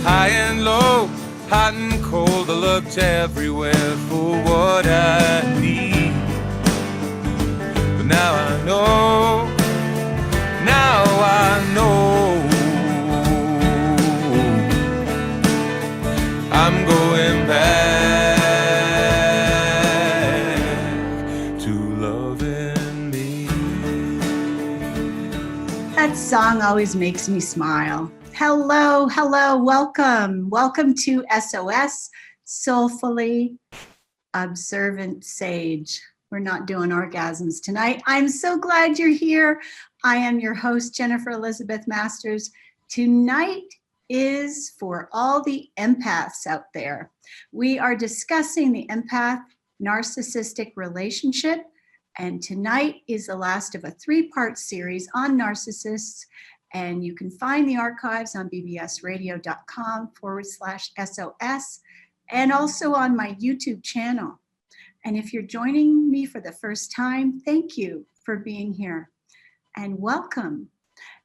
High and low, hot and cold, I looked everywhere for what I need. But now I know, now I know, I'm going back to loving me. That song always makes me smile. Hello, hello, welcome. Welcome to SOS, Soulfully Observant Sage. We're not doing orgasms tonight. I'm so glad you're here. I am your host, Jennifer Elizabeth Masters. Tonight is for all the empaths out there. We are discussing the empath narcissistic relationship, and tonight is the last of a three-part series on narcissists. And you can find the archives on bbsradio.com/SOS and also on my YouTube channel. And if you're joining me for the first time, thank you for being here and welcome.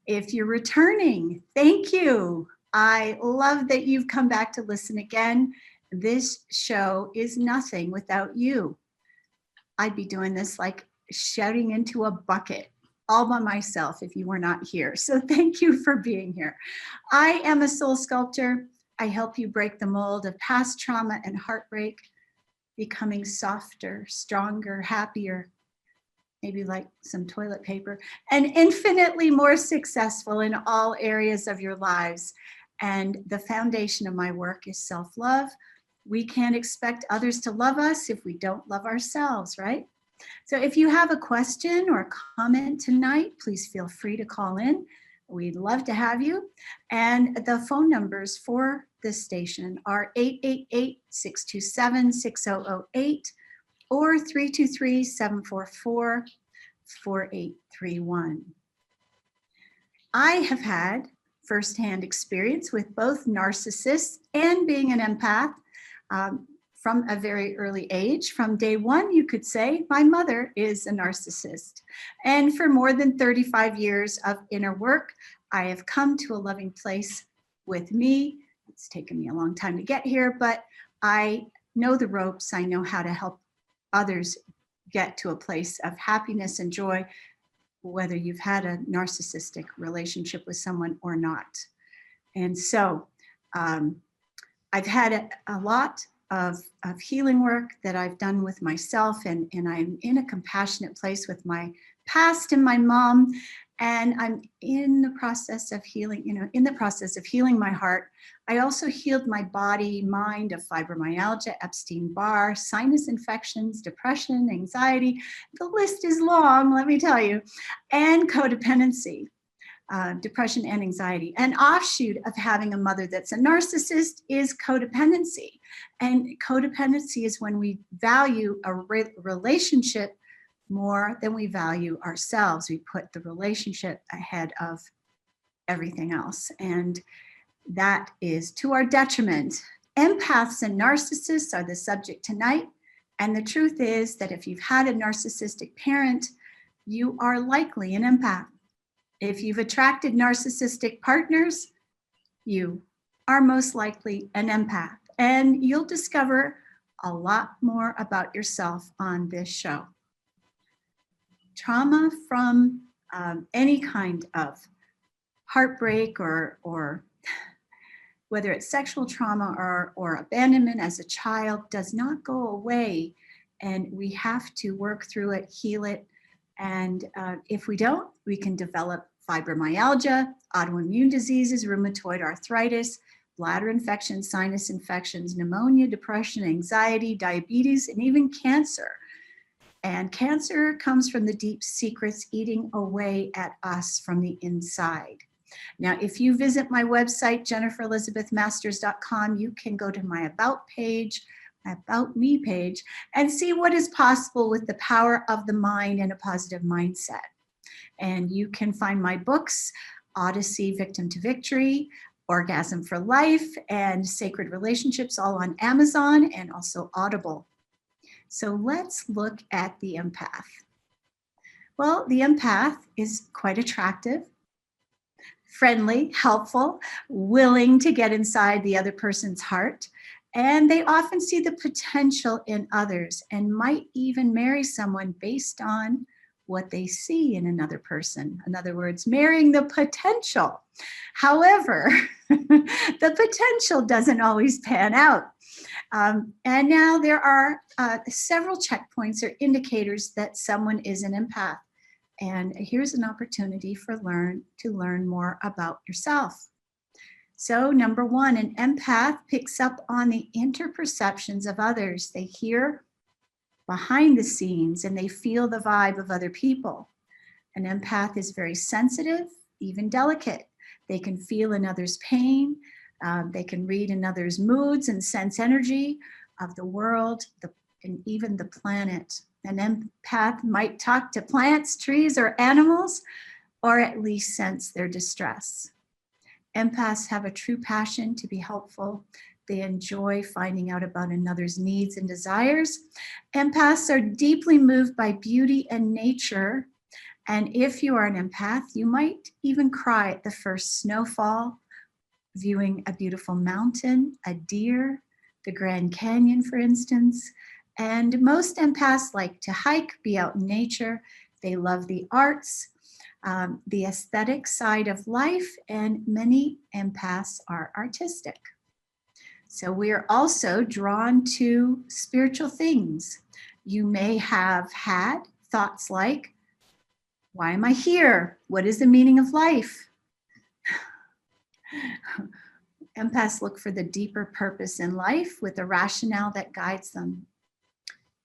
If you're returning, thank you. I love that you've come back to listen again. This show is nothing without you. I'd be doing this like shouting into a bucket all by myself if you were not here. So thank you for being here. I am a soul sculptor. I help you break the mold of past trauma and heartbreak, becoming softer, stronger, happier, maybe like some toilet paper, and infinitely more successful in all areas of your lives. And the foundation of my work is self-love. We can't expect others to love us if we don't love ourselves, right? So if you have a question or a comment tonight, please feel free to call in. We'd love to have you. And the phone numbers for this station are 888-627-6008 or 323-744-4831. I have had firsthand experience with both narcissists and being an empath. From a very early age. From day one, you could say, my mother is a narcissist. And for more than 35 years of inner work, I have come to a loving place with me. It's taken me a long time to get here, but I know the ropes. I know how to help others get to a place of happiness and joy, whether you've had a narcissistic relationship with someone or not. And so I've had a lot of healing work that I've done with myself, and I'm in a compassionate place with my past and my mom, and I'm in the process of healing, in the process of healing my heart. I also healed my body, mind of fibromyalgia, Epstein-Barr, sinus infections, depression, anxiety. The list is long, let me tell you, and codependency. Depression and anxiety. An offshoot of having a mother that's a narcissist is codependency. And codependency is when we value a relationship more than we value ourselves. We put the relationship ahead of everything else. And that is to our detriment. Empaths and narcissists are the subject tonight. And the truth is that if you've had a narcissistic parent, you are likely an empath. If you've attracted narcissistic partners, you are most likely an empath. And you'll discover a lot more about yourself on this show. Trauma from any kind of heartbreak or whether it's sexual trauma or abandonment as a child does not go away. And we have to work through it, heal it. And if we don't, we can develop fibromyalgia, autoimmune diseases, rheumatoid arthritis, bladder infections, sinus infections, pneumonia, depression, anxiety, diabetes, and even cancer. And cancer comes from the deep secrets eating away at us from the inside. Now, if you visit my website, jenniferelizabethmasters.com, you can go to my About page, my About Me page, and see what is possible with the power of the mind and a positive mindset. And you can find my books, Odyssey, Victim to Victory, Orgasm for Life, and Sacred Relationships, all on Amazon and also Audible. So let's look at the empath. Well, the empath is quite attractive, friendly, helpful, willing to get inside the other person's heart. And they often see the potential in others and might even marry someone based on what they see in another person. In other words, marrying the potential. However, the potential doesn't always pan out. And now there are several checkpoints or indicators that someone is an empath. And here's an opportunity to learn more about yourself. So number one, an empath picks up on the interperceptions of others. They hear behind the scenes and they feel the vibe of other people. An empath is very sensitive, even delicate. They can feel another's pain. They can read another's moods and sense energy of the world and even the planet. An empath might talk to plants, trees, or animals, or at least sense their distress. Empaths have a true passion to be helpful. They enjoy finding out about another's needs and desires. Empaths are deeply moved by beauty and nature. And if you are an empath, you might even cry at the first snowfall, viewing a beautiful mountain, a deer, the Grand Canyon, for instance. And most empaths like to hike, be out in nature. They love the arts, the aesthetic side of life, and many empaths are artistic. So we are also drawn to spiritual things. You may have had thoughts like, why am I here? What is the meaning of life? Empaths look for the deeper purpose in life with a rationale that guides them.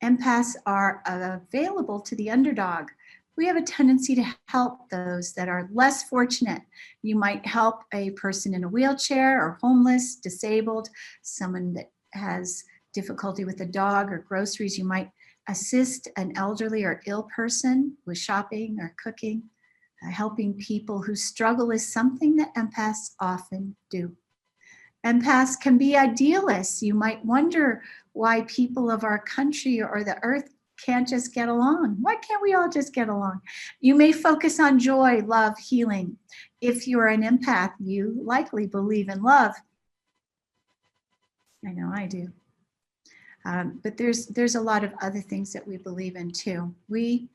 Empaths are available to the underdog. We have a tendency to help those that are less fortunate. You might help a person in a wheelchair or homeless, disabled, someone that has difficulty with a dog or groceries. You might assist an elderly or ill person with shopping or cooking. Helping people who struggle is something that empaths often do. Empaths can be idealists. You might wonder why people of our country or the earth can't just get along. Why can't we all just get along? You may focus on joy, love, healing. If you're an empath, you likely believe in love. I know I do. But there's a lot of other things that we believe in too. We,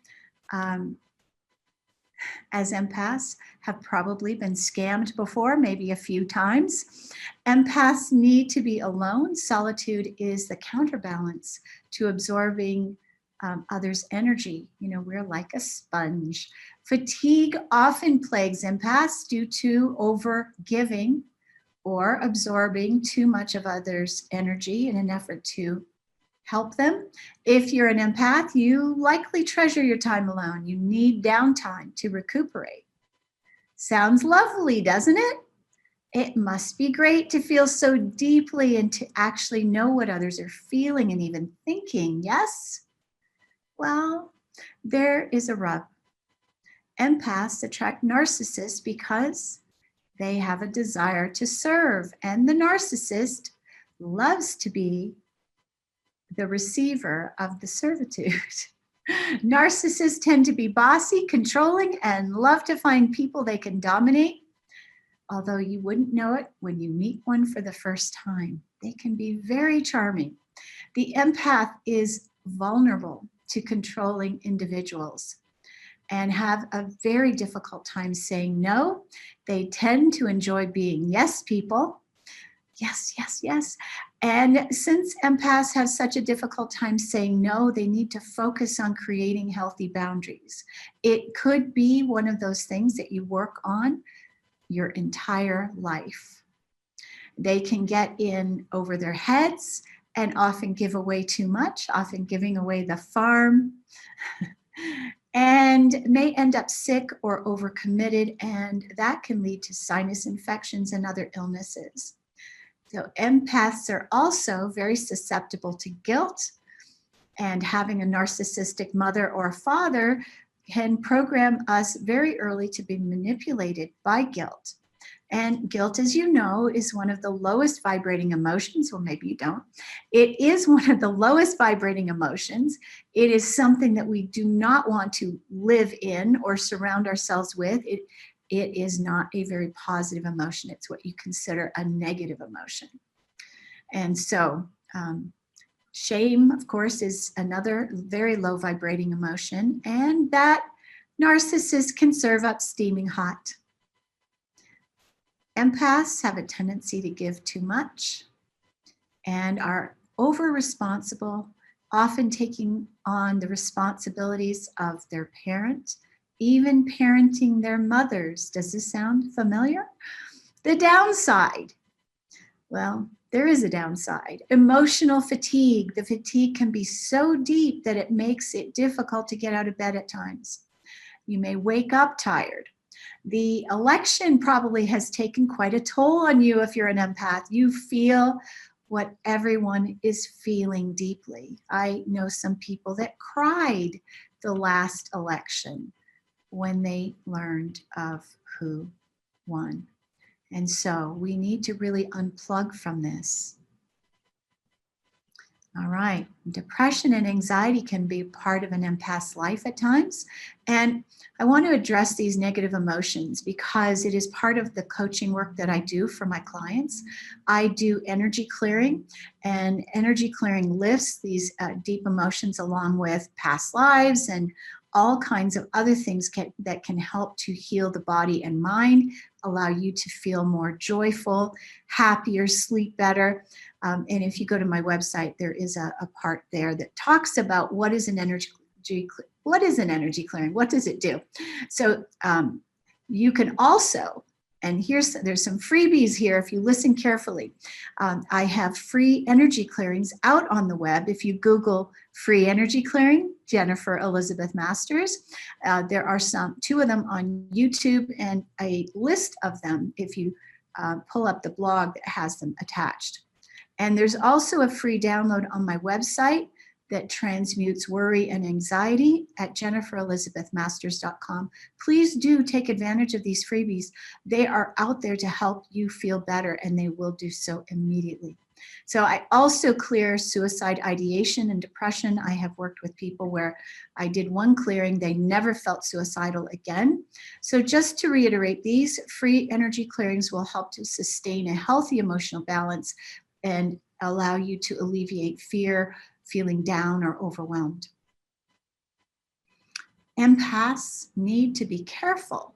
as empaths, have probably been scammed before, maybe a few times. Empaths need to be alone. Solitude is the counterbalance to absorbing others' energy. You know, we're like a sponge. Fatigue often plagues empaths due to over-giving or absorbing too much of others' energy in an effort to help them. If you're an empath, you likely treasure your time alone. You need downtime to recuperate. Sounds lovely, doesn't it? It must be great to feel so deeply and to actually know what others are feeling and even thinking, yes? Well, there is a rub. Empaths attract narcissists because they have a desire to serve, and the narcissist loves to be the receiver of the servitude. Narcissists tend to be bossy, controlling, and love to find people they can dominate. Although you wouldn't know it when you meet one for the first time. They can be very charming. The empath is vulnerable to controlling individuals and have a very difficult time saying no. They tend to enjoy being yes people. Yes, yes, yes. And since empaths have such a difficult time saying no, they need to focus on creating healthy boundaries. It could be one of those things that you work on your entire life. They can get in over their heads and often give away too much, often giving away the farm, and may end up sick or overcommitted, and that can lead to sinus infections and other illnesses. So empaths are also very susceptible to guilt, and having a narcissistic mother or father can program us very early to be manipulated by guilt. And guilt, as you know, is one of the lowest vibrating emotions. Well, maybe you don't. It is one of the lowest vibrating emotions. It is something that we do not want to live in or surround ourselves with. it is not a very positive emotion. It's what you consider a negative emotion. And so shame, of course, is another very low vibrating emotion, and that narcissists can serve up steaming hot. Empaths have a tendency to give too much and are over responsible, often taking on the responsibilities of their parent, even parenting their mothers. Does this sound familiar? The downside, well, there is a downside. Emotional fatigue. The fatigue can be so deep that it makes it difficult to get out of bed at times. You may wake up tired. The election probably has taken quite a toll on you if you're an empath. You feel what everyone is feeling deeply. I know some people that cried the last election when they learned of who won. And so we need to really unplug from this. All right, depression and anxiety can be part of an empath's life at times. And I want to address these negative emotions because it is part of the coaching work that I do for my clients. I do energy clearing, and energy clearing lifts these deep emotions along with past lives and all kinds of other things that can help to heal the body and mind, allow you to feel more joyful, happier, sleep better. And if you go to my website, there is a part there that talks about what is an energy clearing, what does it do? So you can also, and there's some freebies here if you listen carefully. I have free energy clearings out on the web. If you Google free energy clearing, Jennifer Elizabeth Masters, there are two of them on YouTube and a list of them if you pull up the blog that has them attached. And there's also a free download on my website that transmutes worry and anxiety at jenniferelizabethmasters.com. Please do take advantage of these freebies. They are out there to help you feel better, and they will do so immediately. So I also clear suicide ideation and depression. I have worked with people where I did one clearing, they never felt suicidal again. So just to reiterate, these free energy clearings will help to sustain a healthy emotional balance and allow you to alleviate fear, feeling down or overwhelmed. Empaths need to be careful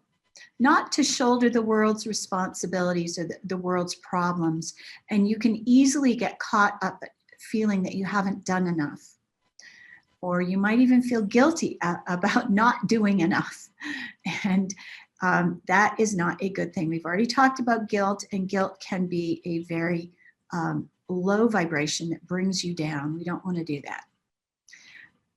not to shoulder the world's responsibilities or the world's problems, and you can easily get caught up feeling that you haven't done enough, or you might even feel guilty about not doing enough, and that is not a good thing. We've already talked about guilt, and guilt can be a very low vibration that brings you down. We don't want to do that.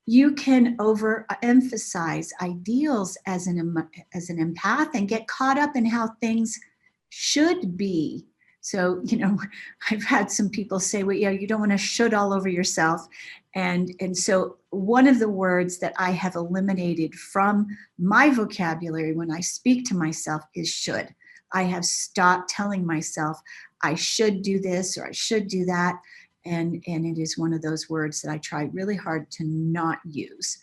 You can overemphasize ideals as an empath and get caught up in how things should be. So, I've had some people say, well, you don't want to should all over yourself. And so one of the words that I have eliminated from my vocabulary when I speak to myself is should. I have stopped telling myself I should do this or I should do that. And it is one of those words that I try really hard to not use.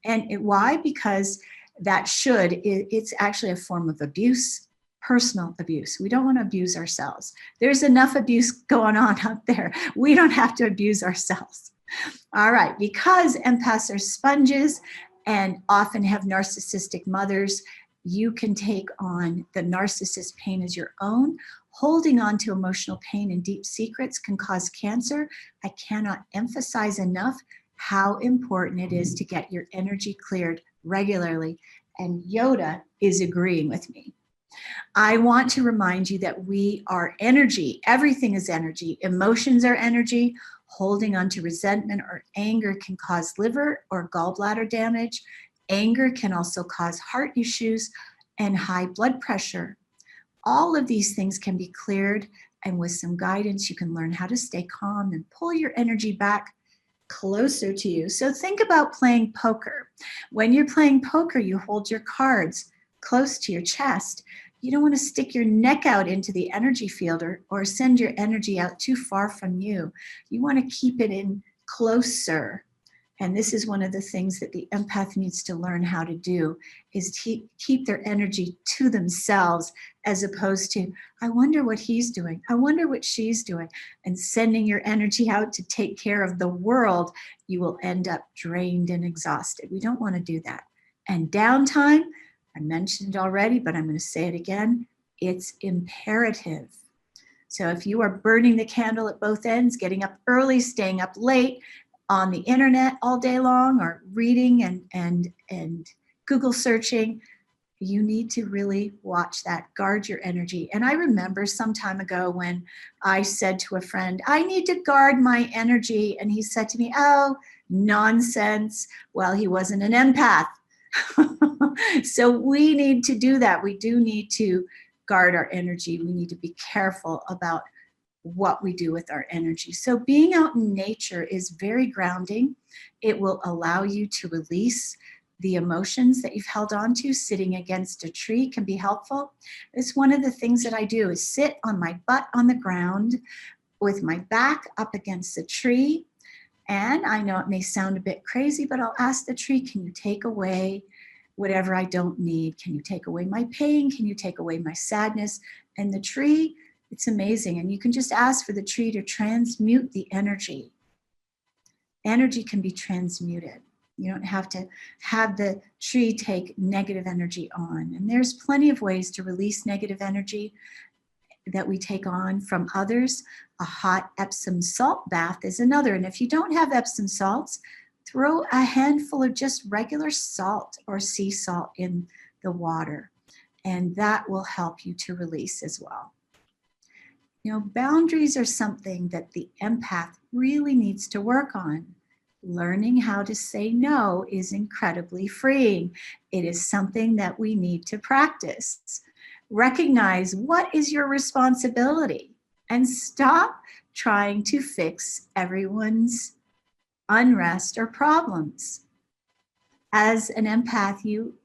And why? Because that should, it's actually a form of abuse, personal abuse. We don't want to abuse ourselves. There's enough abuse going on out there. We don't have to abuse ourselves. All right, because empaths are sponges and often have narcissistic mothers, you can take on the narcissist pain as your own. Holding on to emotional pain and deep secrets can cause cancer. I cannot emphasize enough how important it is to get your energy cleared regularly. And Yoda is agreeing with me. I want to remind you that we are energy. Everything is energy. Emotions are energy. Holding on to resentment or anger can cause liver or gallbladder damage. Anger can also cause heart issues and high blood pressure. All of these things can be cleared, and with some guidance, you can learn how to stay calm and pull your energy back closer to you. So think about playing poker. When you're playing poker, you hold your cards close to your chest. You don't want to stick your neck out into the energy field or send your energy out too far from you. You want to keep it in closer And this is one of the things that the empath needs to learn how to do, is keep their energy to themselves, as opposed to, I wonder what he's doing, I wonder what she's doing, and sending your energy out to take care of the world. You will end up drained and exhausted. We don't want to do that. And downtime, I mentioned it already, but I'm going to say it again, it's imperative. So if you are burning the candle at both ends, getting up early, staying up late, on the internet all day long, or reading and Google searching, you need to really watch that. Guard your energy. And I remember some time ago when I said to a friend, I need to guard my energy. And he said to me, oh, nonsense. Well, he wasn't an empath. So we need to do that. We do need to guard our energy. We need to be careful about what we do with our energy. So being out in nature is very grounding. It will allow you to release the emotions that you've held on to. Sitting against a tree can be helpful. It's one of the things that I do, is sit on my butt on the ground with my back up against the tree. And I know it may sound a bit crazy, but I'll ask the tree, can you take away whatever I don't need? Can you take away my pain? Can you take away my sadness? And the tree, it's amazing. And you can just ask for the tree to transmute the energy. Energy can be transmuted. You don't have to have the tree take negative energy on. And there's plenty of ways to release negative energy that we take on from others. A hot Epsom salt bath is another. And if you don't have Epsom salts, throw a handful of just regular salt or sea salt in the water, and that will help you to release as well. You know, boundaries are something that the empath really needs to work on. Learning how to say no is incredibly freeing. It is something that we need to practice. Recognize what is your responsibility and stop trying to fix everyone's unrest or problems. As an empath, you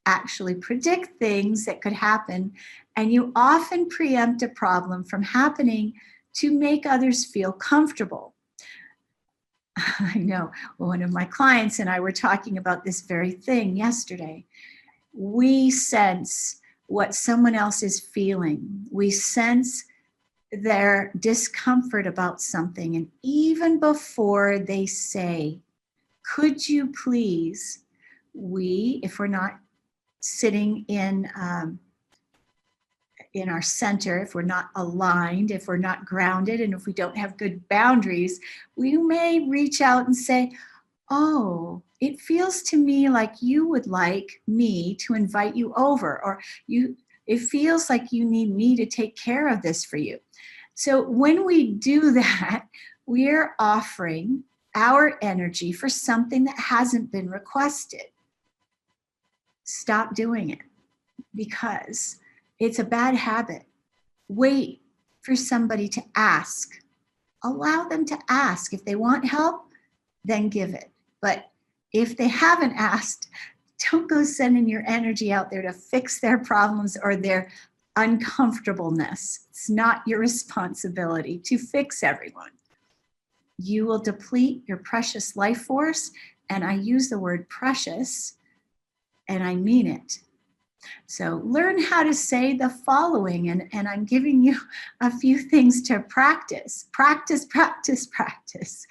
actually predict things that could happen, and you often preempt a problem from happening to make others feel comfortable. I know one of my clients and I were talking about this very thing yesterday. We sense what someone else is feeling. We sense their discomfort about something. And even before they say, could you please, if we're not sitting in our center, if we're not aligned, if we're not grounded, and if we don't have good boundaries, we may reach out and say, oh, it feels to me like you would like me to invite you over, or it feels like you need me to take care of this for you. So when we do that, we're offering our energy for something that hasn't been requested. Stop doing it, because it's a bad habit. Wait for somebody to ask. Allow them to ask. If they want help, then give it. But if they haven't asked, don't go sending your energy out there to fix their problems or their uncomfortableness. It's not your responsibility to fix everyone. You will deplete your precious life force, and I use the word precious, and I mean it. So learn how to say the following, and I'm giving you a few things to practice. Practice, practice, practice.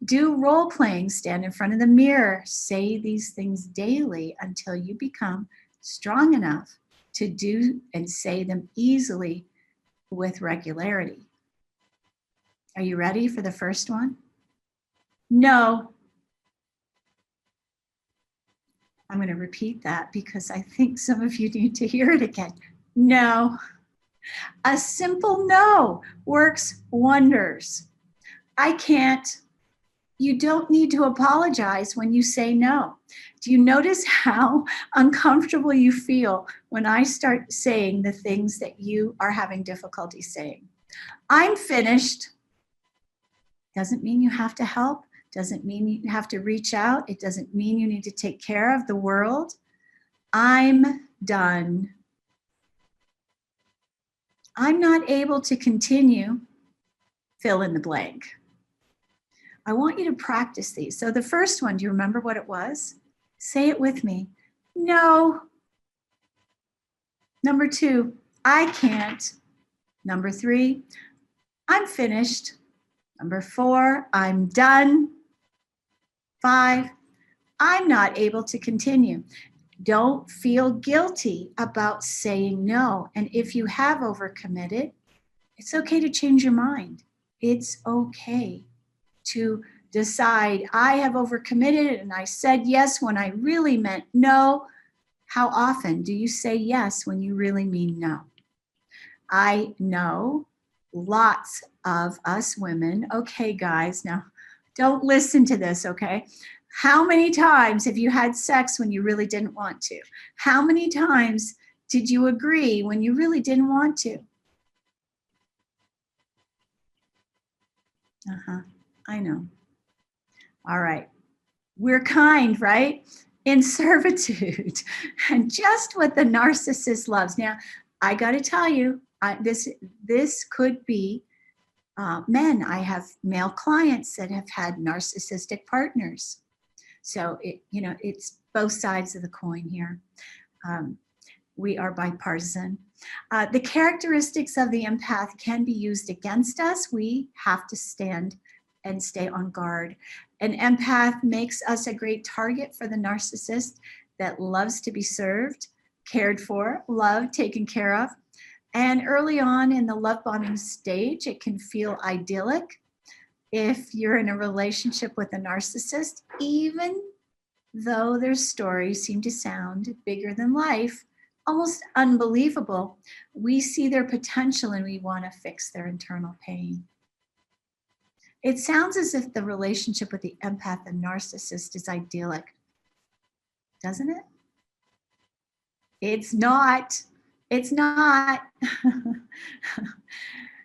Do role playing, stand in front of the mirror, say these things daily until you become strong enough to do and say them easily with regularity. Are you ready for the first one? No. I'm going to repeat that because I think some of you need to hear it again. No. A simple no works wonders. I can't. You don't need to apologize when you say no. Do you notice how uncomfortable you feel when I start saying the things that you are having difficulty saying? I'm finished. Doesn't mean you have to help. Doesn't mean you have to reach out. It doesn't mean you need to take care of the world. I'm done. I'm not able to continue, fill in the blank. I want you to practice these. So the first one, do you remember what it was? Say it with me. No. Number 2, I can't. Number 3, I'm finished. Number 4, I'm done. 5, I'm not able to continue. Don't feel guilty about saying no. And if you have overcommitted, it's okay to change your mind. It's okay to decide, I have overcommitted and I said yes when I really meant no. How often do you say yes when you really mean no? I know lots of us women. Okay, guys, now don't listen to this, okay? How many times have you had sex when you really didn't want to? How many times did you agree when you really didn't want to? I know. All right. We're kind, right? In servitude. And just what the narcissist loves. Now, I got to tell you, this could be men. I have male clients that have had narcissistic partners. So, it's both sides of the coin here. We are bipartisan. The characteristics of the empath can be used against us. We have to stand and stay on guard. An empath makes us a great target for the narcissist that loves to be served, cared for, loved, taken care of. And early on in the love bombing stage, it can feel idyllic if you're in a relationship with a narcissist, even though their stories seem to sound bigger than life, almost unbelievable. We see their potential and we want to fix their internal pain. It sounds as if the relationship with the empath and narcissist is idyllic, doesn't it? It's not. It's not.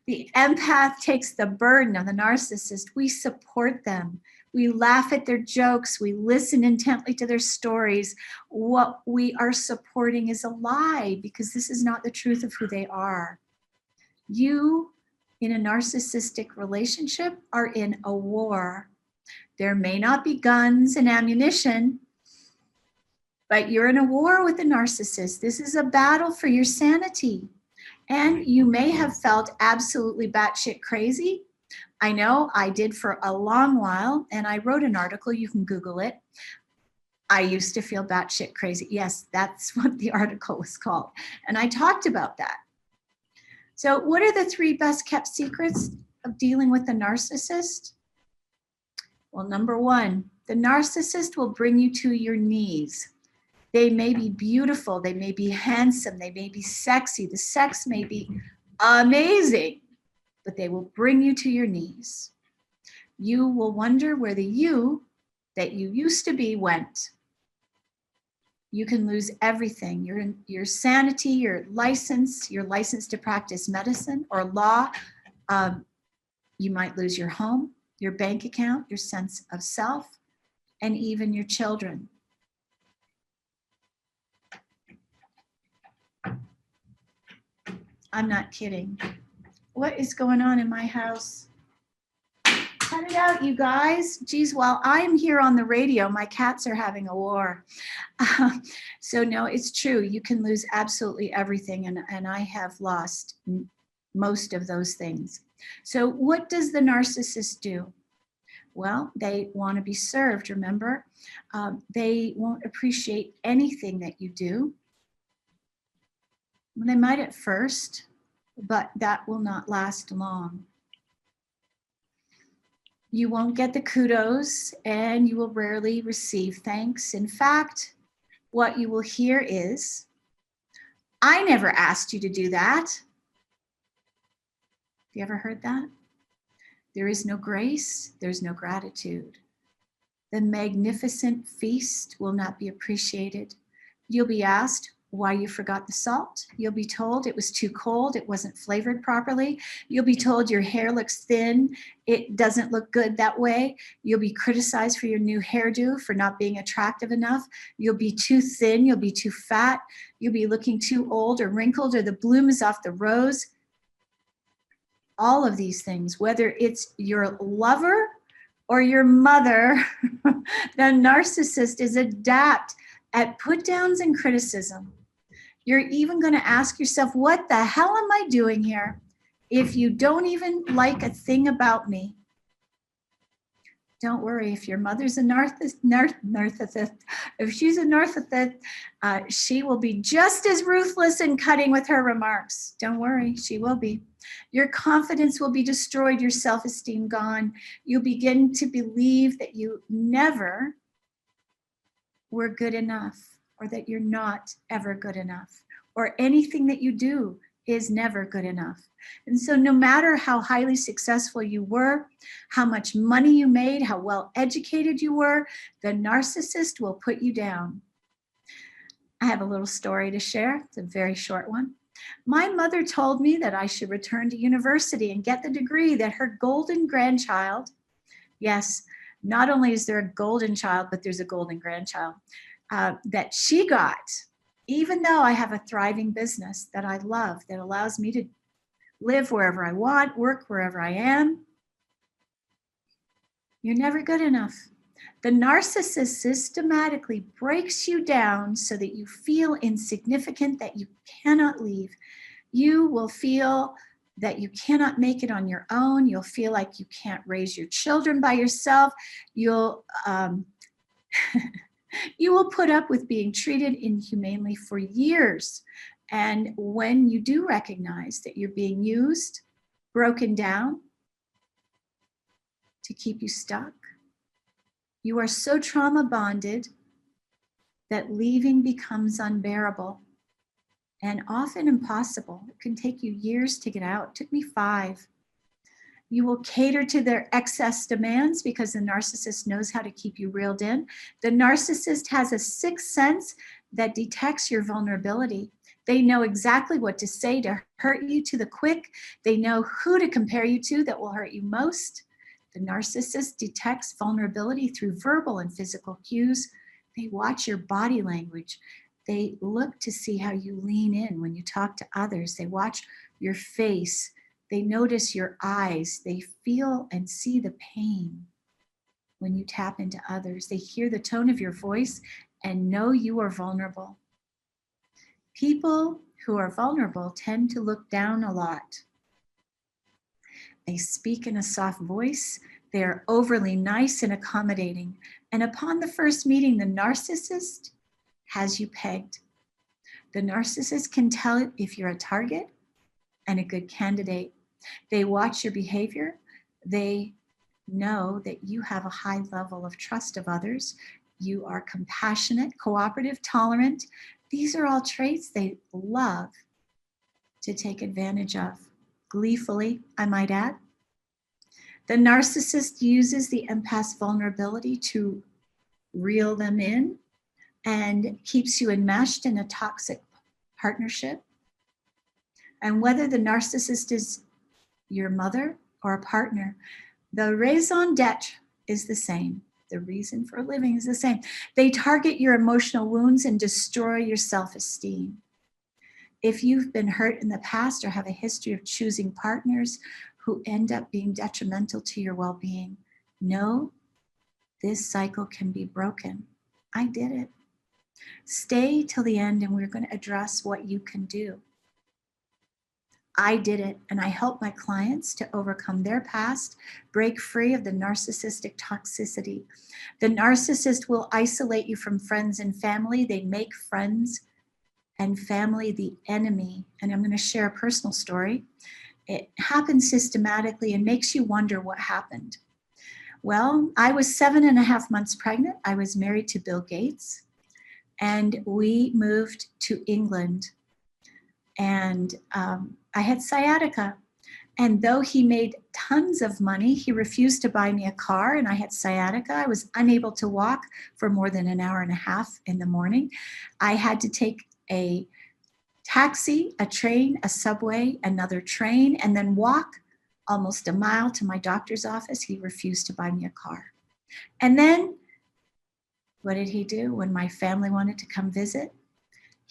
The empath takes the burden of the narcissist. We support them. We laugh at their jokes. We listen intently to their stories. What we are supporting is a lie because this is not the truth of who they are. You, in a narcissistic relationship, are in a war. There may not be guns and ammunition, but you're in a war with the narcissist. This is a battle for your sanity. And you may have felt absolutely batshit crazy. I know I did for a long while, and I wrote an article, you can Google it. I used to feel batshit crazy. Yes, that's what the article was called. And I talked about that. So what are the 3 best kept secrets of dealing with the narcissist? Well, number 1, the narcissist will bring you to your knees. They may be beautiful, they may be handsome, they may be sexy, the sex may be amazing, but they will bring you to your knees. You will wonder where the you that you used to be went. You can lose everything, your sanity, your license to practice medicine or law. You might lose your home, your bank account, your sense of self, and even your children. I'm not kidding. What is going on in my house? Cut it out, you guys. Geez, while I am here on the radio, my cats are having a war. So no, it's true. You can lose absolutely everything, and I have lost most of those things. So what does the narcissist do? Well, they want to be served, remember? They won't appreciate anything that you do. They might at first, but that will not last long. You won't get the kudos and you will rarely receive thanks. In fact, what you will hear is, I never asked you to do that. Have you ever heard that? There is no grace, there's no gratitude. The magnificent feast will not be appreciated. You'll be asked why you forgot the salt. You'll be told it was too cold, it wasn't flavored properly. You'll be told your hair looks thin, it doesn't look good that way. You'll be criticized for your new hairdo, for not being attractive enough. You'll be too thin, you'll be too fat. You'll be looking too old or wrinkled, or the bloom is off the rose. All of these things, whether it's your lover or your mother, the narcissist is adept at put downs and criticism. You're even going to ask yourself, what the hell am I doing here if you don't even like a thing about me? Don't worry, if your mother's a narcissist, if she's a narcissist, she will be just as ruthless and cutting with her remarks. Don't worry, she will be. Your confidence will be destroyed, your self-esteem gone. You'll begin to believe that you never were good enough, or that you're not ever good enough, or anything that you do is never good enough. And so no matter how highly successful you were, how much money you made, how well educated you were, the narcissist will put you down. I have a little story to share. It's a very short one. My mother told me that I should return to university and get the degree that her golden grandchild, yes, not only is there a golden child, but there's a golden grandchild, that she got, even though I have a thriving business that I love, that allows me to live wherever I want, work wherever I am. You're never good enough. The narcissist systematically breaks you down so that you feel insignificant, that you cannot leave. You will feel that you cannot make it on your own. You'll feel like you can't raise your children by yourself. You'll you will put up with being treated inhumanely for years. And when you do recognize that you're being used, broken down to keep you stuck, you are so trauma bonded that leaving becomes unbearable and often impossible. It can take you years to get out. It took me 5. You will cater to their excess demands because the narcissist knows how to keep you reeled in. The narcissist has a sixth sense that detects your vulnerability. They know exactly what to say to hurt you to the quick. They know who to compare you to that will hurt you most. The narcissist detects vulnerability through verbal and physical cues. They watch your body language. They look to see how you lean in when you talk to others. They watch your face. They notice your eyes. They feel and see the pain when you tap into others. They hear the tone of your voice and know you are vulnerable. People who are vulnerable tend to look down a lot. They speak in a soft voice. They are overly nice and accommodating. And upon the first meeting, the narcissist has you pegged. The narcissist can tell if you're a target and a good candidate. They watch your behavior. They know that you have a high level of trust of others. You are compassionate, cooperative, tolerant. These are all traits they love to take advantage of, gleefully, I might add. The narcissist uses the empath's vulnerability to reel them in and keeps you enmeshed in a toxic partnership. And whether the narcissist is your mother or a partner, the raison d'etre is the same. The reason for living is the same. They target your emotional wounds and destroy your self-esteem. If you've been hurt in the past or have a history of choosing partners who end up being detrimental to your well-being, know this cycle can be broken. I did it. Stay till the end and we're going to address what you can do. I did it, and I help my clients to overcome their past, break free of the narcissistic toxicity. The narcissist will isolate you from friends and family. They make friends and family the enemy. And I'm going to share a personal story. It happens systematically and makes you wonder what happened. Well, I was 7.5 months pregnant. I was married to Bill Gates, and we moved to England. And I had sciatica. And though he made tons of money, he refused to buy me a car, and I had sciatica. I was unable to walk for more than an hour and a half in the morning. I had to take a taxi, a train, a subway, another train, and then walk almost a mile to my doctor's office. He refused to buy me a car. And then what did he do when my family wanted to come visit?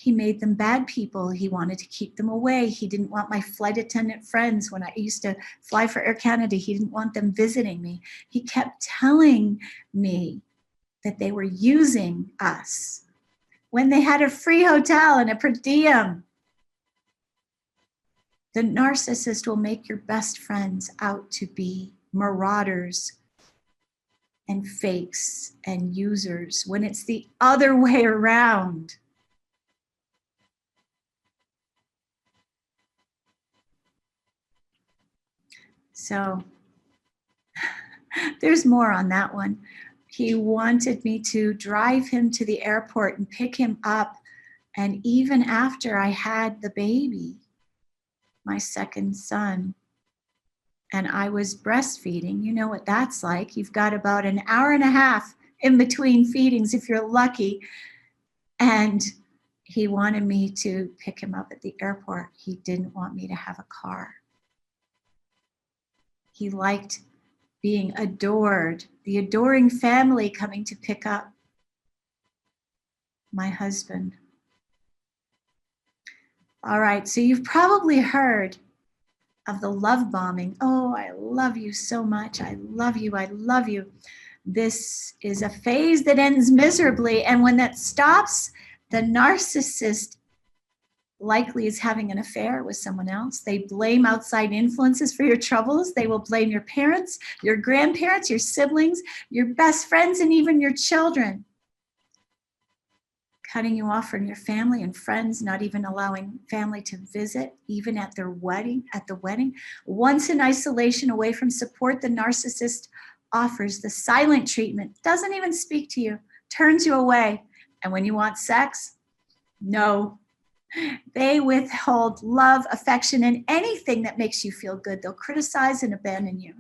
He made them bad people. He wanted to keep them away. He didn't want my flight attendant friends. When I used to fly for Air Canada, he didn't want them visiting me. He kept telling me that they were using us when they had a free hotel and a per diem. The narcissist will make your best friends out to be marauders and fakes and users when it's the other way around. So there's more on that one. He wanted me to drive him to the airport and pick him up. And even after I had the baby, my second son, and I was breastfeeding, you know what that's like. You've got about an hour and a half in between feedings if you're lucky. And he wanted me to pick him up at the airport. He didn't want me to have a car. He liked being adored, the adoring family coming to pick up my husband. All right, so you've probably heard of the love bombing. Oh, I love you so much. I love you. I love you. This is a phase that ends miserably. And when that stops, the narcissist likely is having an affair with someone else. They blame outside influences for your troubles. They will blame your parents, your grandparents, your siblings, your best friends, and even your children. Cutting you off from your family and friends, not even allowing family to visit, even at the wedding. Once in isolation, away from support, the narcissist offers the silent treatment, doesn't even speak to you, turns you away. And when you want sex, no. They withhold love, affection, and anything that makes you feel good. They'll criticize and abandon you.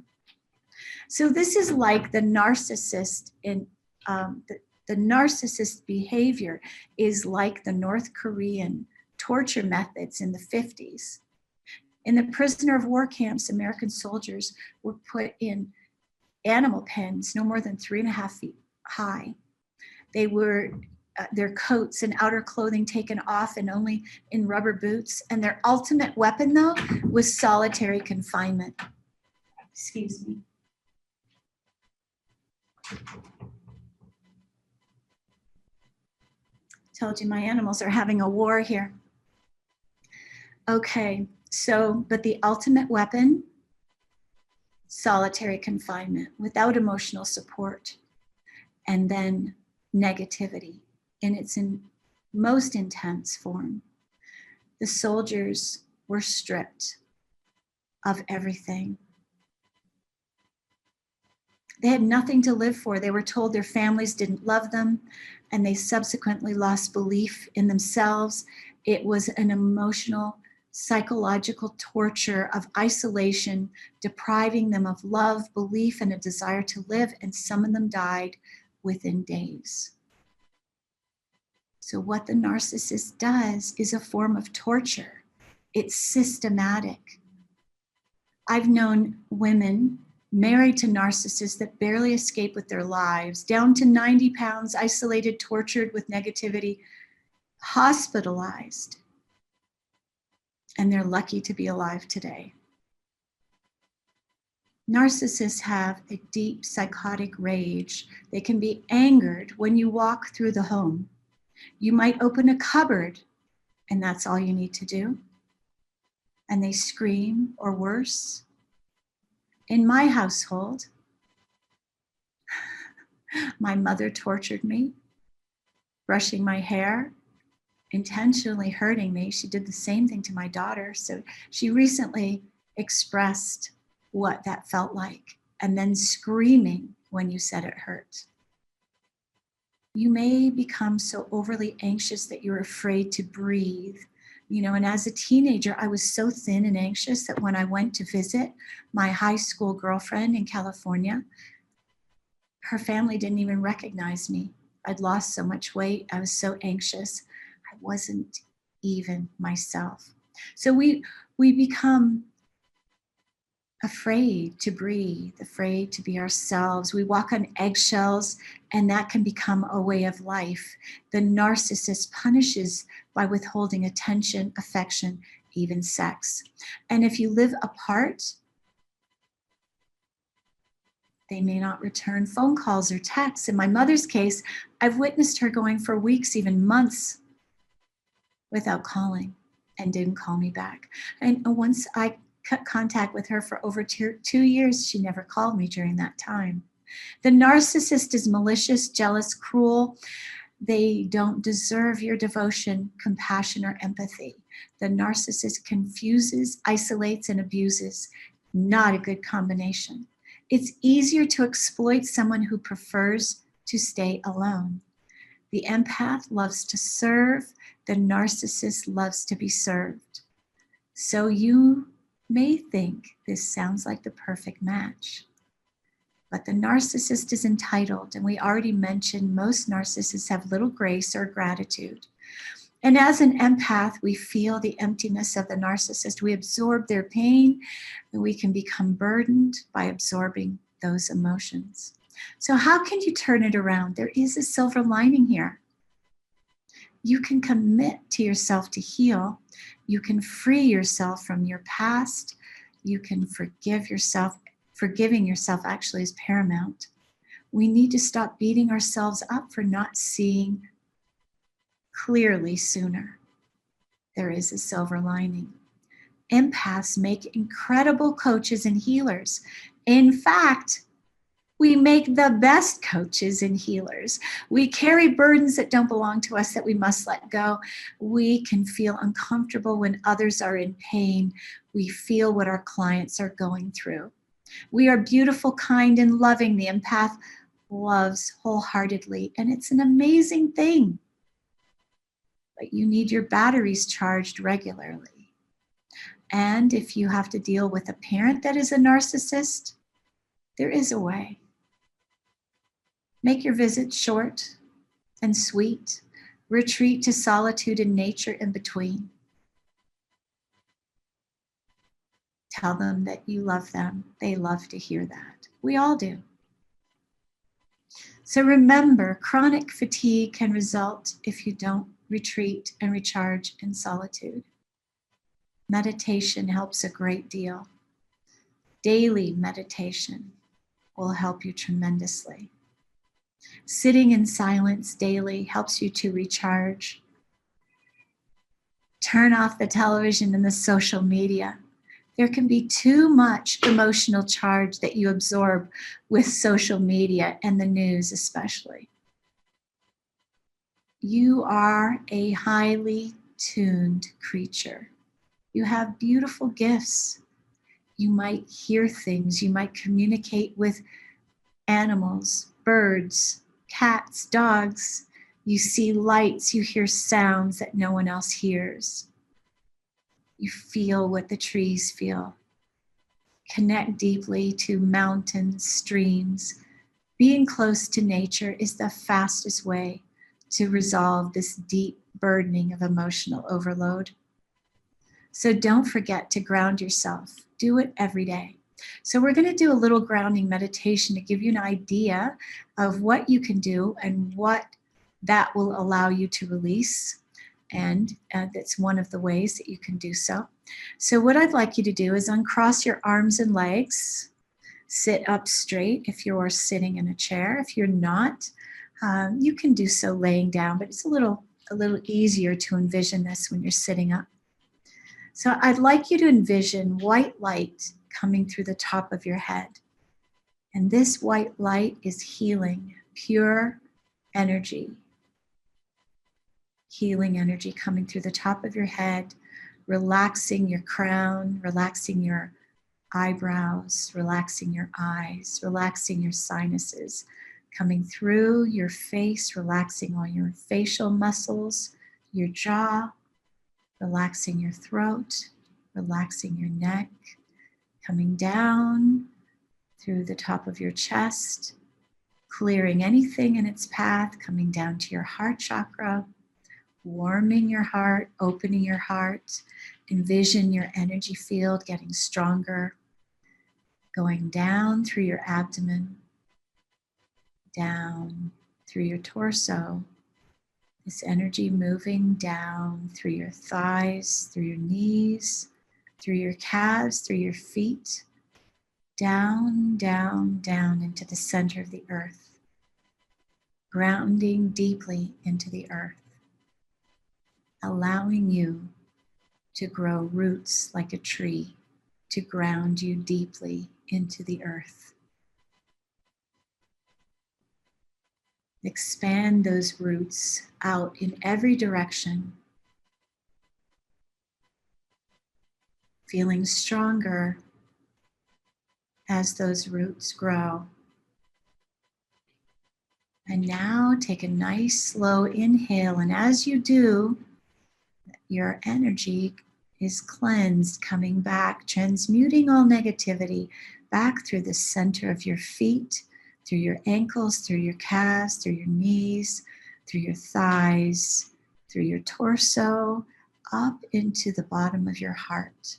So this is like the narcissist in the narcissist behavior is like the North Korean torture methods in the 50s. In the prisoner of war camps, American soldiers were put in animal pens no more than 3.5 feet high. They were their coats and outer clothing taken off and only in rubber boots. And their ultimate weapon, though, was solitary confinement. Excuse me. Told you my animals are having a war here. Okay, so, but the ultimate weapon, solitary confinement without emotional support, and then negativity in its most intense form. The soldiers were stripped of everything. They had nothing to live for. They were told their families didn't love them, and they subsequently lost belief in themselves. It was an emotional, psychological torture of isolation, depriving them of love, belief, and a desire to live, and some of them died within days. So what the narcissist does is a form of torture. It's systematic. I've known women married to narcissists that barely escape with their lives, down to 90 pounds, isolated, tortured with negativity, hospitalized. And they're lucky to be alive today. Narcissists have a deep psychotic rage. They can be angered when you walk through the home. You might open a cupboard, and that's all you need to do. And they scream, or worse. In my household, my mother tortured me, brushing my hair, intentionally hurting me. She did the same thing to my daughter. So she recently expressed what that felt like, and then screaming when you said it hurt. You may become so overly anxious that you're afraid to breathe. You know, and as a teenager, I was so thin and anxious that when I went to visit my high school girlfriend in California, her family didn't even recognize me. I'd lost so much weight. I was so anxious. I wasn't even myself. So we become afraid to breathe, afraid to be ourselves. We walk on eggshells, and that can become a way of life. The narcissist punishes by withholding attention, affection, even sex. And if you live apart, they may not return phone calls or texts. In my mother's case, I've witnessed her going for weeks, even months, without calling, and didn't call me back. And once I cut contact with her for over 2 years, she never called me during that time. The narcissist is malicious, jealous, cruel. They don't deserve your devotion, compassion, or empathy. The narcissist confuses, isolates, and abuses. Not a good combination. It's easier to exploit someone who prefers to stay alone. The empath loves to serve. The narcissist loves to be served. So you may think this sounds like the perfect match. But the narcissist is entitled, and we already mentioned most narcissists have little grace or gratitude. And as an empath, we feel the emptiness of the narcissist. We absorb their pain, and we can become burdened by absorbing those emotions. So how can you turn it around? There is a silver lining here. You can commit to yourself to heal. You can free yourself from your past. You can forgive yourself. Forgiving yourself actually is paramount. We need to stop beating ourselves up for not seeing clearly sooner. There is a silver lining. Empaths make incredible coaches and healers. In fact, we make the best coaches and healers. We carry burdens that don't belong to us that we must let go. We can feel uncomfortable when others are in pain. We feel what our clients are going through. We are beautiful, kind, and loving. The empath loves wholeheartedly, and it's an amazing thing. But you need your batteries charged regularly. And if you have to deal with a parent that is a narcissist, there is a way. Make your visits short and sweet. Retreat to solitude and nature in between. Tell them that you love them. They love to hear that. We all do. So remember, chronic fatigue can result if you don't retreat and recharge in solitude. Meditation helps a great deal. Daily meditation will help you tremendously. Sitting in silence daily helps you to recharge. Turn off the television and the social media. There can be too much emotional charge that you absorb with social media and the news especially. You are a highly tuned creature. You have beautiful gifts. You might hear things. You might communicate with animals, birds, cats, dogs. You see lights. You hear sounds that no one else hears. You feel what the trees feel. Connect deeply to mountains, streams. Being close to nature is the fastest way to resolve this deep burdening of emotional overload. So don't forget to ground yourself. Do it every day. So we're going to do a little grounding meditation to give you an idea of what you can do and what that will allow you to release. And that's one of the ways that you can do so. So what I'd like you to do is uncross your arms and legs. Sit up straight if you're sitting in a chair. If you're not, you can do so laying down, but it's a little easier to envision this when you're sitting up. So I'd like you to envision white light coming through the top of your head. And this white light is healing, pure energy. Healing energy coming through the top of your head, relaxing your crown, relaxing your eyebrows, relaxing your eyes, relaxing your sinuses, coming through your face, relaxing all your facial muscles, your jaw, relaxing your throat, relaxing your neck, coming down through the top of your chest, clearing anything in its path, coming down to your heart chakra, warming your heart, opening your heart. Envision your energy field getting stronger. going down through your abdomen, down through your torso. This energy moving down through your thighs, through your knees, through your calves, through your feet, down, down, down into the center of the earth, grounding deeply into the earth, allowing you to grow roots like a tree, to ground you deeply into the earth. Expand those roots out in every direction, feeling stronger as those roots grow. And now take a nice slow inhale, and as you do, your energy is cleansed, coming back, transmuting all negativity back through the center of your feet, through your ankles, through your calves, through your knees, through your thighs, through your torso, up into the bottom of your heart,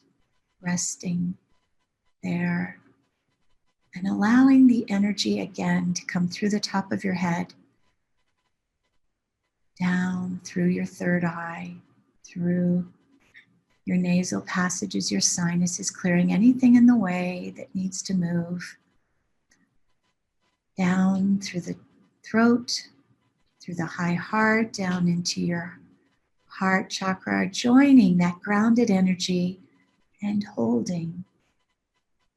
resting there and allowing the energy again to come through the top of your head, down through your third eye, through your nasal passages, your sinuses, clearing anything in the way that needs to move, down through the throat, through the high heart, down into your heart chakra, joining that grounded energy and holding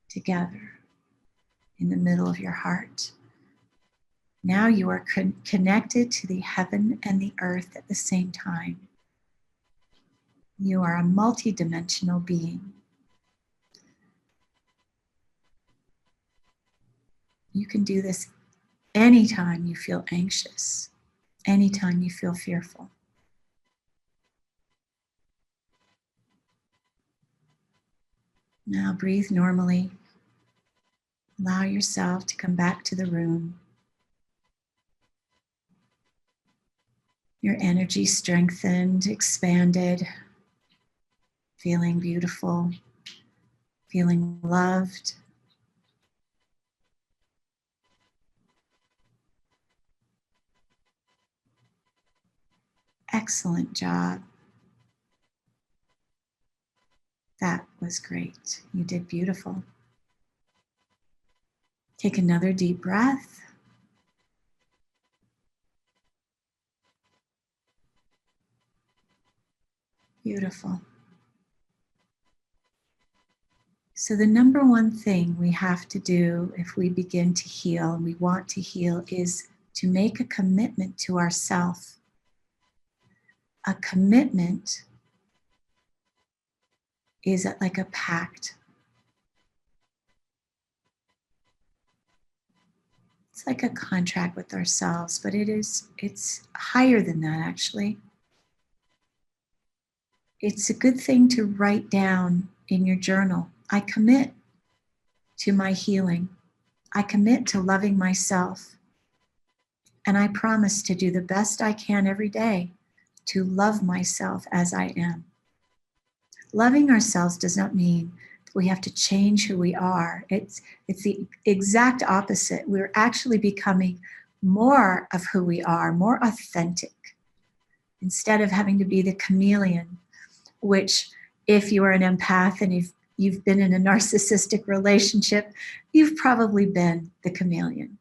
together in the middle of your heart. Now you are connected to the heaven and the earth at the same time. You are a multidimensional being. You can do this anytime you feel anxious, anytime you feel fearful. Now breathe normally. Allow yourself to come back to the room. Your energy strengthened, expanded, feeling beautiful, feeling loved. Excellent job. That was great. You did beautiful. Take another deep breath. Beautiful. So the number one thing we have to do if we begin to heal and we want to heal is to make a commitment to ourselves. A commitment is like a pact. It's like a contract with ourselves, but it's higher than that actually. It's a good thing to write down in your journal. I commit to my healing. I commit to loving myself. And I promise to do the best I can every day to love myself as I am. Loving ourselves does not mean that we have to change who we are. It's the exact opposite. We're actually becoming more of who we are, more authentic, instead of having to be the chameleon, which if you are an empath and if you've been in a narcissistic relationship, you've probably been the chameleon.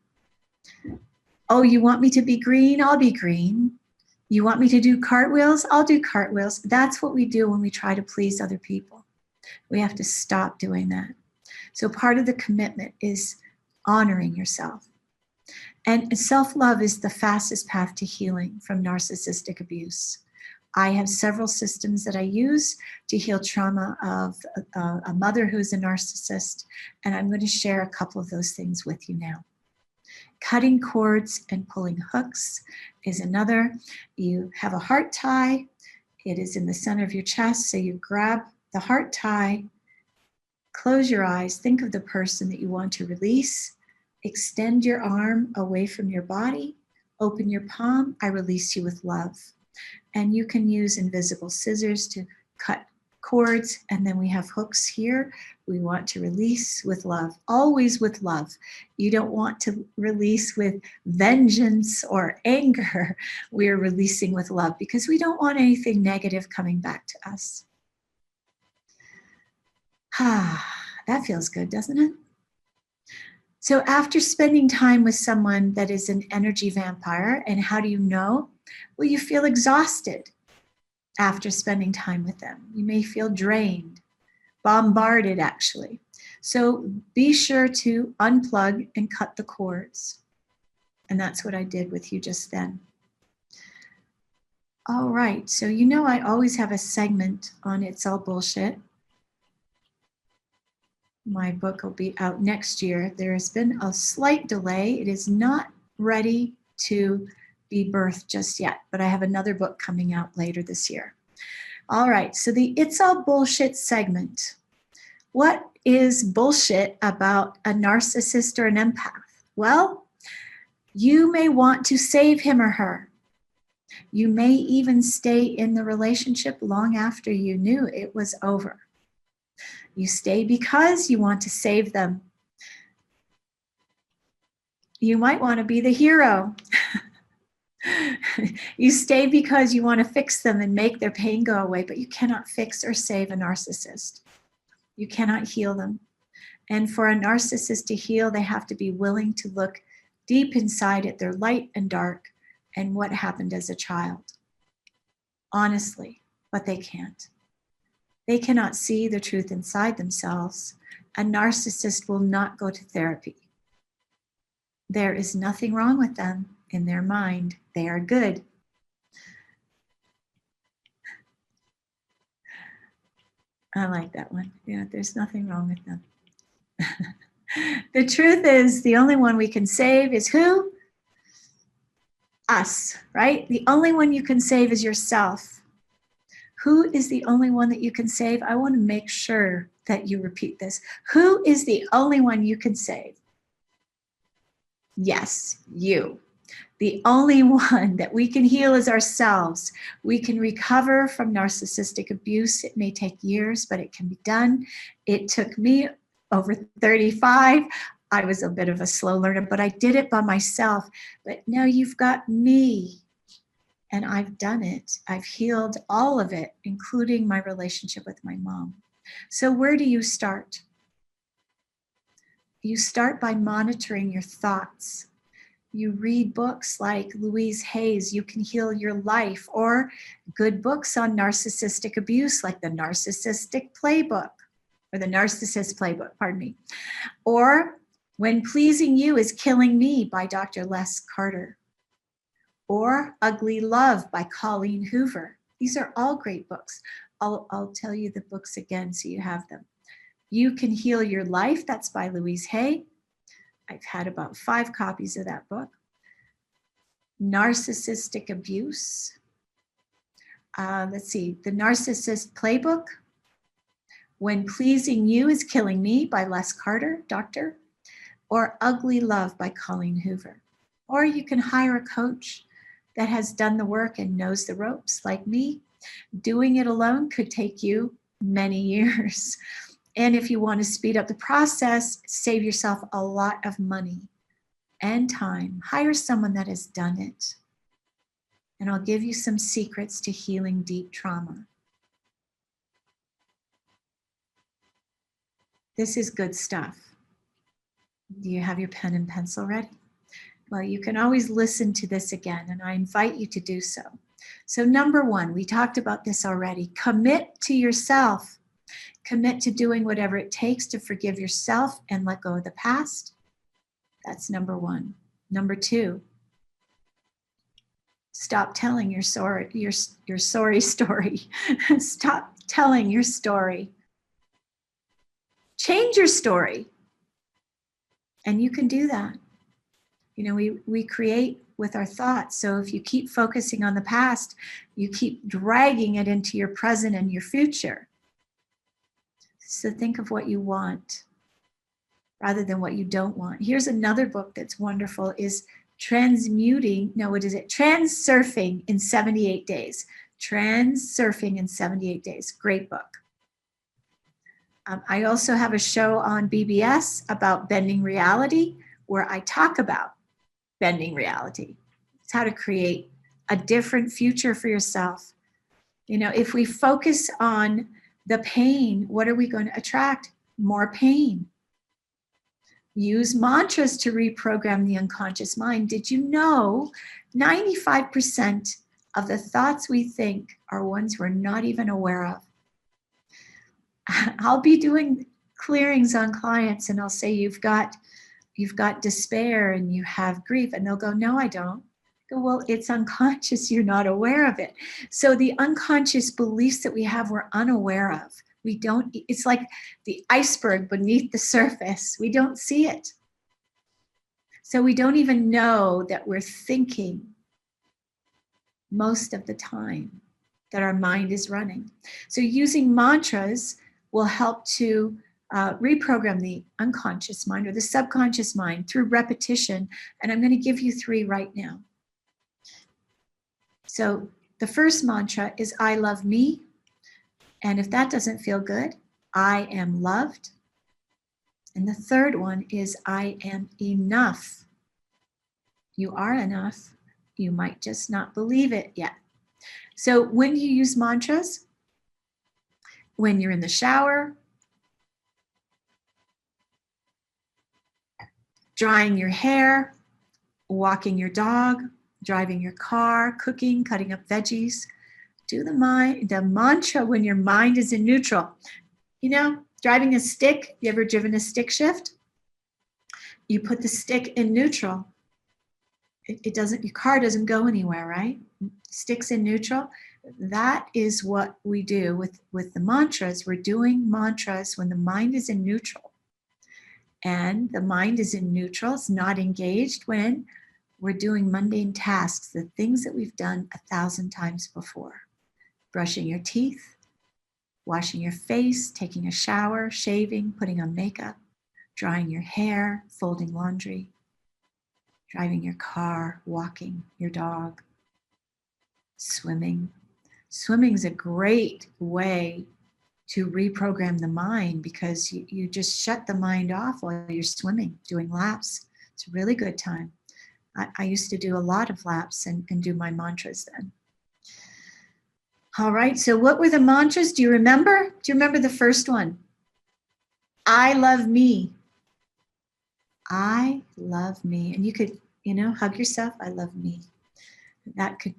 Oh, you want me to be green? I'll be green. You want me to do cartwheels? I'll do cartwheels. That's what we do when we try to please other people. We have to stop doing that. So part of the commitment is honoring yourself. And self-love is the fastest path to healing from narcissistic abuse. I have several systems that I use to heal trauma of a mother who's a narcissist, and I'm going to share a couple of those things with you now. Cutting cords and pulling hooks is another. You have a heart tie. It is in the center of your chest, so you grab the heart tie, close your eyes, think of the person that you want to release, extend your arm away from your body, open your palm, I release you with love. And you can use invisible scissors to cut cords, and then we have hooks here. We want to release with love, always with love. You don't want to release with vengeance or anger. We're releasing with love because we don't want anything negative coming back to us. That feels good, doesn't it? So after spending time with someone that is an energy vampire, and how do you know? Well, you feel exhausted after spending time with them. You may feel drained, bombarded actually. So be sure to unplug and cut the cords. And that's what I did with you just then. All right, so you know I always have a segment on It's All Bullshit. My book will be out next year. There has been a slight delay. It is not ready to be birthed just yet, but I have another book coming out later this year. All right, so the It's All Bullshit segment. What is bullshit about a narcissist or an empath? Well, you may want to save him or her. You may even stay in the relationship long after you knew it was over. You stay because you want to save them. You might want to be the hero. You stay because you want to fix them and make their pain go away, but you cannot fix or save a narcissist. You cannot heal them. And for a narcissist to heal, they have to be willing to look deep inside at their light and dark and what happened as a child. Honestly, but they can't. They cannot see the truth inside themselves. A narcissist will not go to therapy. There is nothing wrong with them in their mind. They are good. I like that one. Yeah, there's nothing wrong with them. The truth is, the only one we can save is who? Us, right? The only one you can save is yourself. Who is the only one that you can save? I want to make sure that you repeat this. Who is the only one you can save? Yes, you. The only one that we can heal is ourselves. We can recover from narcissistic abuse. It may take years, but it can be done. It took me over 35. I was a bit of a slow learner, but I did it by myself. But now you've got me. And I've done it. I've healed all of it, including my relationship with my mom. So where do you start? You start by monitoring your thoughts. You read books like Louise Hay's You Can Heal Your Life, or good books on narcissistic abuse like the Narcissistic Playbook, or the Narcissist Playbook, pardon me. Or When Pleasing You is Killing Me by Dr. Les Carter. Or Ugly Love by Colleen Hoover. These are all great books. I'll tell you the books again so you have them. You Can Heal Your Life, that's by Louise Hay. I've had about 5 copies of that book. Narcissistic Abuse. Let's see, The Narcissist Playbook. When Pleasing You is Killing Me by Les Carter, doctor. Or Ugly Love by Colleen Hoover. Or you can hire a coach that has done the work and knows the ropes like me. Doing it alone could take you many years. And if you want to speed up the process, save yourself a lot of money and time. Hire someone that has done it. And I'll give you some secrets to healing deep trauma. This is good stuff. Do you have your pen and pencil ready? Well, you can always listen to this again, and I invite you to do so. So number 1, we talked about this already. Commit to yourself. Commit to doing whatever it takes to forgive yourself and let go of the past. That's number 1. Number 2, stop telling your sorry story. Stop telling your story. Change your story. And you can do that. You know, we create with our thoughts. So if you keep focusing on the past, you keep dragging it into your present and your future. So think of what you want rather than what you don't want. Here's another book that's wonderful, is Transurfing in 78 Days. Transurfing in 78 Days. Great book. I also have a show on BBS about bending reality, where I talk about bending reality. It's how to create a different future for yourself. You know, if we focus on the pain, what are we going to attract? More pain. Use mantras to reprogram the unconscious mind. Did you know 95% of the thoughts we think are ones we're not even aware of? I'll be doing clearings on clients and I'll say, you've got despair and you have grief. And they'll go, no, I don't. I go, well, it's unconscious. You're not aware of it. So the unconscious beliefs that we have, we're unaware of. We don't, it's like the iceberg beneath the surface. We don't see it. So we don't even know that we're thinking most of the time, that our mind is running. So using mantras will help to reprogram the unconscious mind or the subconscious mind through repetition. And I'm going to give you 3 right now. So the first mantra is, I love me. And if that doesn't feel good, I am loved. And the third one is, I am enough. You are enough. You might just not believe it yet. So when you use mantras, when you're in the shower, drying your hair, walking your dog, driving your car, cooking, cutting up veggies, do the mantra when your mind is in neutral. You know, driving a stick, you ever driven a stick shift? You put the stick in neutral. It doesn't, your car doesn't go anywhere, right? Sticks in neutral. That is what we do with the mantras. We're doing mantras when the mind is in neutral. And the mind is in neutral, it's not engaged when we're doing mundane tasks, the things that we've done 1,000 times before. Brushing your teeth, washing your face, taking a shower, shaving, putting on makeup, drying your hair, folding laundry, driving your car, walking your dog, swimming. Swimming is a great way to reprogram the mind because you just shut the mind off while you're swimming, doing laps. It's a really good time. I used to do a lot of laps and do my mantras then. All right, so what were the mantras? Do you remember? Do you remember the first one? I love me. I love me. And you could, hug yourself. I love me. That could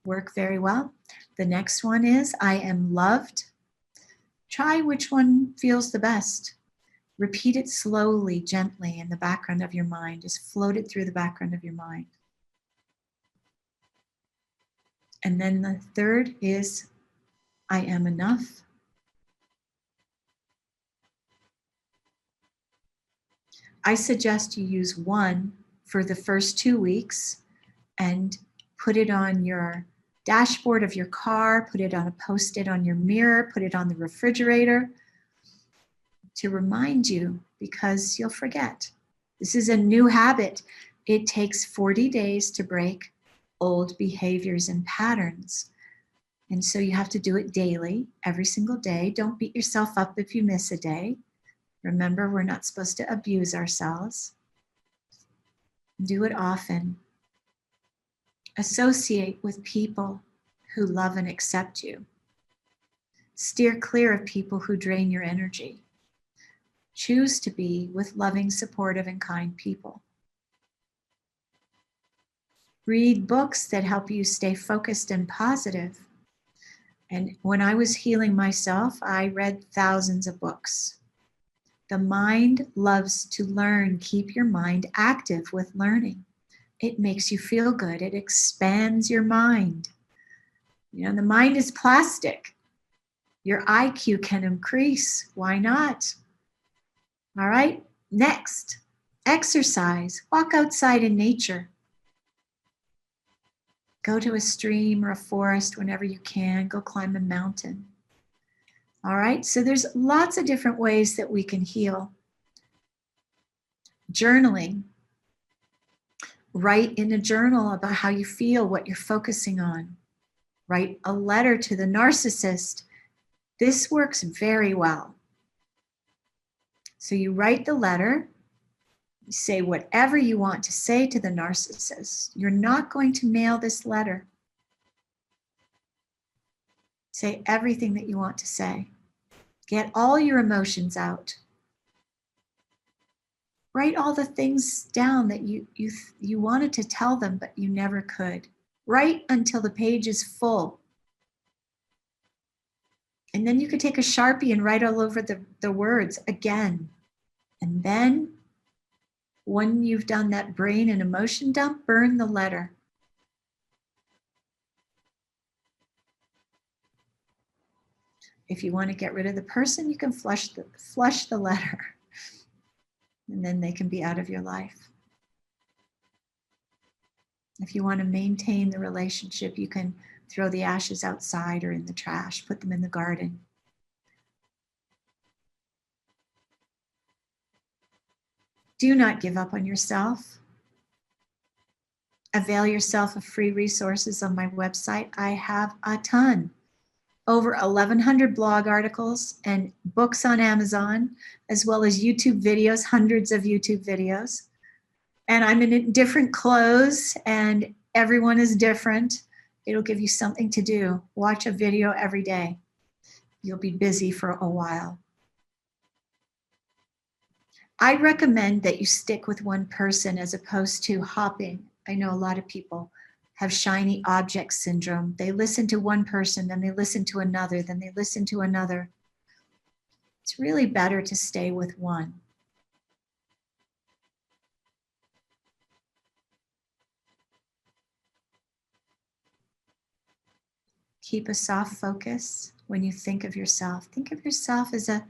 work very well. The next one is, I am loved. Try which one feels the best. Repeat it slowly, gently in the background of your mind. Just float it through the background of your mind. And then the third is, I am enough. I suggest you use one for the first 2 weeks and put it on your dashboard of your car, put it on a Post-it on your mirror, put it on the refrigerator to remind you, because you'll forget. This is a new habit. It takes 40 days to break old behaviors and patterns. And so you have to do it daily, every single day. Don't beat yourself up if you miss a day. Remember, we're not supposed to abuse ourselves. Do it often. Associate with people who love and accept you. Steer clear of people who drain your energy. Choose to be with loving, supportive, and kind people. Read books that help you stay focused and positive. And when I was healing myself, I read thousands of books. The mind loves to learn. Keep your mind active with learning. It makes you feel good. It expands your mind. The mind is plastic. Your IQ can increase. Why not? All right, next, exercise. Walk outside in nature. Go to a stream or a forest whenever you can. Go climb a mountain. All right, so there's lots of different ways that we can heal. Journaling. Write in a journal about how you feel, what you're focusing on. Write a letter to the narcissist. This works very well. So you write the letter, you say whatever you want to say to the narcissist. You're not going to mail this letter. Say everything that you want to say. Get all your emotions out. Write all the things down that you wanted to tell them, but you never could. Write until the page is full. And then you could take a Sharpie and write all over the words again. And then when you've done that brain and emotion dump, burn the letter. If you want to get rid of the person, you can flush the letter. And then they can be out of your life. If you want to maintain the relationship, you can throw the ashes outside or in the trash, put them in the garden. Do not give up on yourself. Avail yourself of free resources on my website. I have a ton. Over 1,100 blog articles and books on Amazon, as well as YouTube videos, hundreds of YouTube videos. And I'm in different clothes and everyone is different. It'll give you something to do. Watch a video every day. You'll be busy for a while. I recommend that you stick with one person as opposed to hopping. I know a lot of people have shiny object syndrome. They listen to one person, then they listen to another, then they listen to another. It's really better to stay with one. Keep a soft focus when you think of yourself. Think of yourself as a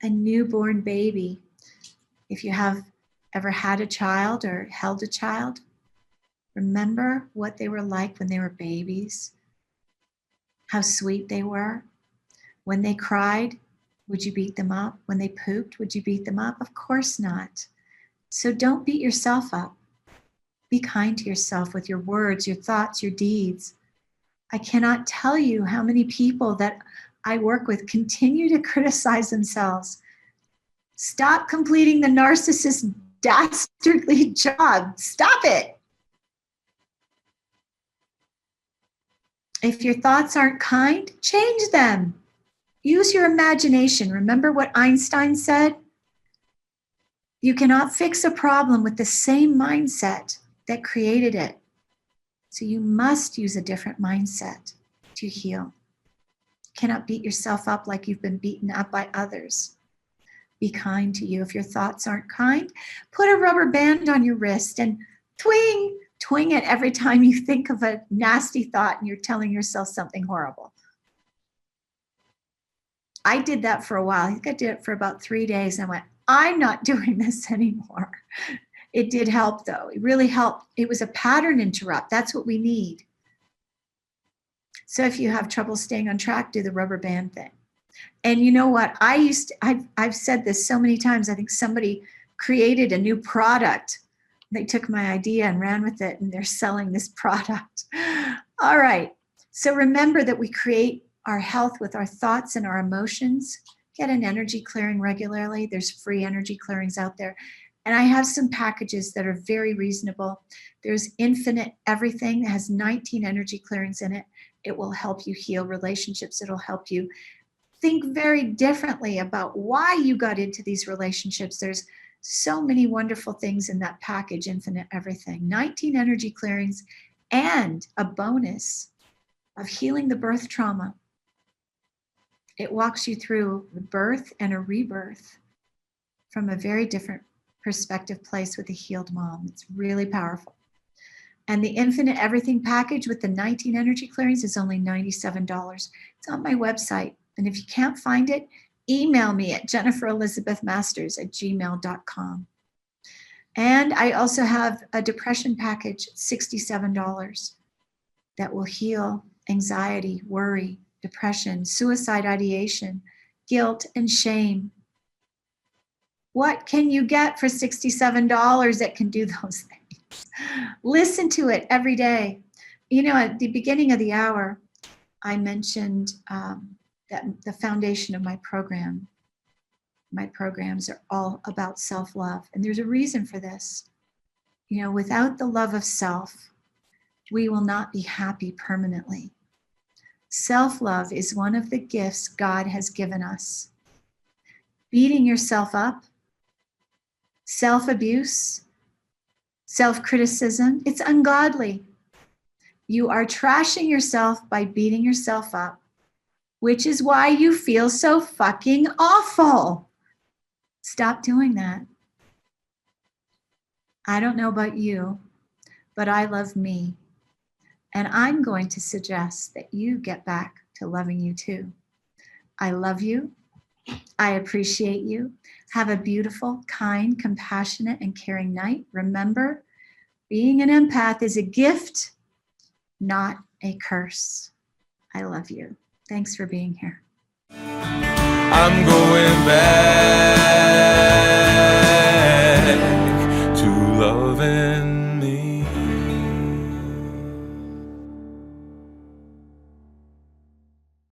newborn baby. If you have ever had a child or held a child, remember what they were like when they were babies, how sweet they were. When they cried, would you beat them up? When they pooped, would you beat them up? Of course not. So don't beat yourself up. Be kind to yourself with your words, your thoughts, your deeds. I cannot tell you how many people that I work with continue to criticize themselves. Stop completing the narcissist's dastardly job. Stop it. If your thoughts aren't kind, change them. Use your imagination. Remember what Einstein said? You cannot fix a problem with the same mindset that created it. So you must use a different mindset to heal. You cannot beat yourself up like you've been beaten up by others. Be kind to you. If your thoughts aren't kind, put a rubber band on your wrist and twing it every time you think of a nasty thought and you're telling yourself something horrible. I did that for a while. I think I did it for about 3 days and I went, I'm not doing this anymore. It did help though. It really helped. It was a pattern interrupt. That's what we need. So if you have trouble staying on track, do the rubber band thing. And you know what? I've said this so many times. I think somebody created a new product. They took my idea and ran with it and they're selling this product. All right. So remember that we create our health with our thoughts and our emotions. Get an energy clearing regularly. There's free energy clearings out there. And I have some packages that are very reasonable. There's Infinite Everything that has 19 energy clearings in it. It will help you heal relationships. It'll help you think very differently about why you got into these relationships. There's so many wonderful things in that package, Infinite Everything. 19 energy clearings and a bonus of healing the birth trauma. It walks you through the birth and a rebirth from a very different perspective place with a healed mom. It's really powerful. And the Infinite Everything package with the 19 energy clearings is only $97. It's on my website. And if you can't find it, email me at jenniferelizabethmasters@gmail.com. And I also have a depression package, $67, that will heal anxiety, worry, depression, suicide ideation, guilt, and shame. What can you get for $67 that can do those things? Listen to it every day. You know, at the beginning of the hour, I mentioned that the foundation of my program My programs are all about self-love. And there's a reason for this. You know, without the love of self, we will not be happy permanently. Self-love is one of the gifts God has given us. Beating yourself up, self-abuse, self-criticism, it's ungodly. You are trashing yourself by beating yourself up, which is why you feel so fucking awful. Stop doing that. I don't know about you, but I love me. And I'm going to suggest that you get back to loving you too. I love you. I appreciate you. Have a beautiful, kind, compassionate, and caring night. Remember, being an empath is a gift, not a curse. I love you. Thanks for being here. I'm going back.